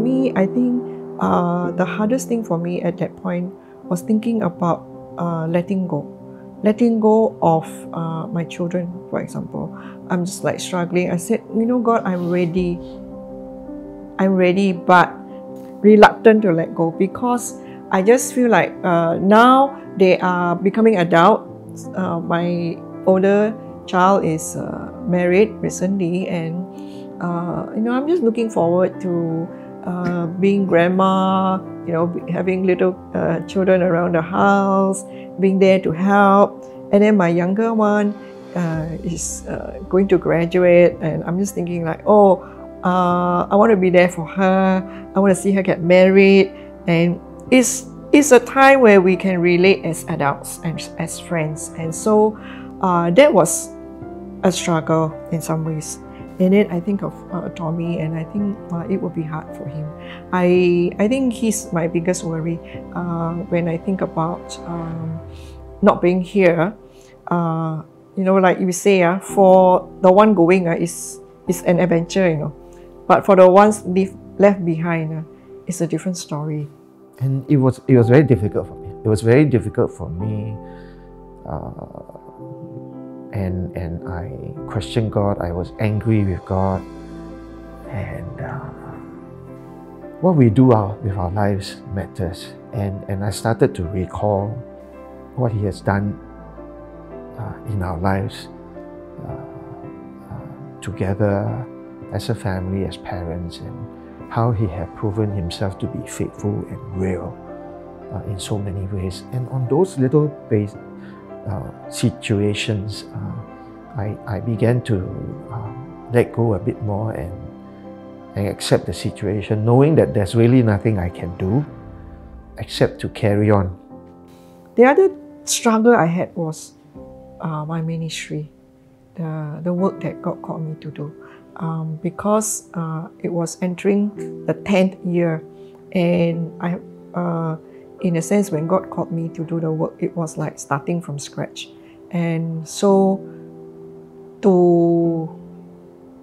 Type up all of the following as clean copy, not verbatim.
me, I think the hardest thing for me at that point was thinking about letting go. Letting go of my children, for example. I'm just like struggling. I said, you know, God, I'm ready, but reluctant to let go, because I just feel like now they are becoming adults. My older child is married recently, and you know, I'm just looking forward to being grandma, you know, having little children around the house, being there to help. And then my younger one is going to graduate, and I'm just thinking like, oh, I want to be there for her. I want to see her get married, and it's a time where we can relate as adults and as friends. And so that was a struggle in some ways. And then I think of Tommy, and I think it will be hard for him. I think he's my biggest worry when I think about not being here. You know, like you say, for the one going, is an adventure, you know. But for the ones left behind, it's a different story. And it was very difficult for me. It was very difficult for me. And I questioned God. I was angry with God. And what we do with our lives matters. And I started to recall what He has done in our lives together as a family, as parents, and how He had proven Himself to be faithful and real in so many ways. And on those little situations, I began to let go a bit more and accept the situation, knowing that there's really nothing I can do except to carry on. The other struggle I had was my ministry, the work that God called me to do. Because it was entering the 10th year, and in a sense, when God called me to do the work, it was like starting from scratch. And so to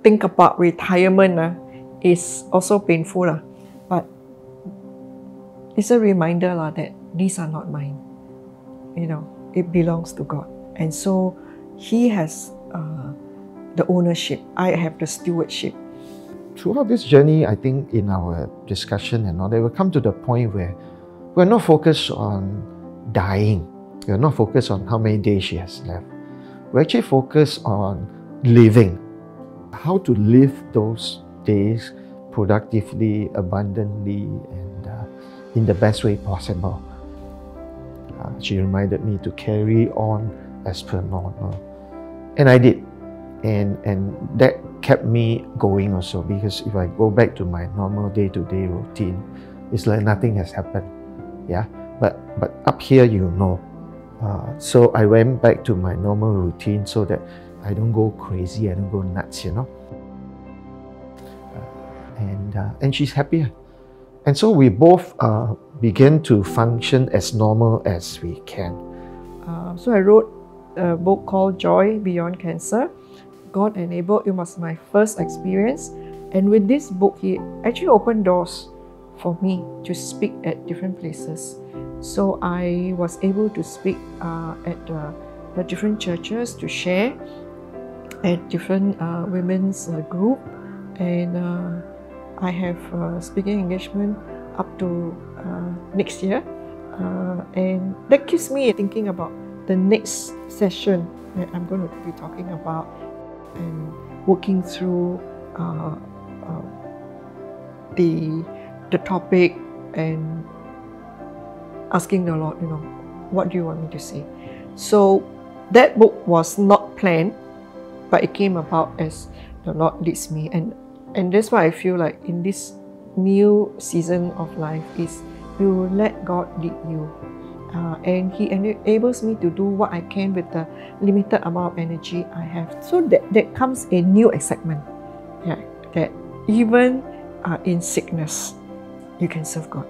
think about retirement is also painful, but it's a reminder that these are not mine. You know, it belongs to God. And so He has the ownership. I have the stewardship. Throughout this journey, I think in our discussion and all, they will come to the point where we're not focused on dying. We're not focused on how many days she has left. We're actually focused on living. How to live those days productively, abundantly, and in the best way possible. She reminded me to carry on as per normal. And I did. And that kept me going also, because if I go back to my normal day-to-day routine, it's like nothing has happened. Yeah, but up here, you know. So I went back to my normal routine so that I don't go crazy, I don't go nuts, you know. And she's happier. And so we both began to function as normal as we can. So I wrote a book called Joy Beyond Cancer. God enabled, it was my first experience. And with this book, He actually opened doors for me to speak at different places. So I was able to speak at the different churches, to share at different women's group. And I have speaking engagement up to next year. And that keeps me thinking about the next session that I'm going to be talking about, and working through the topic and asking the Lord, you know, what do you want me to say? So that book was not planned, but it came about as the Lord leads me. And that's why I feel like in this new season of life is you let God lead you. And He enables me to do what I can with the limited amount of energy I have. So that comes a new excitement. Yeah, that even in sickness, you can serve God.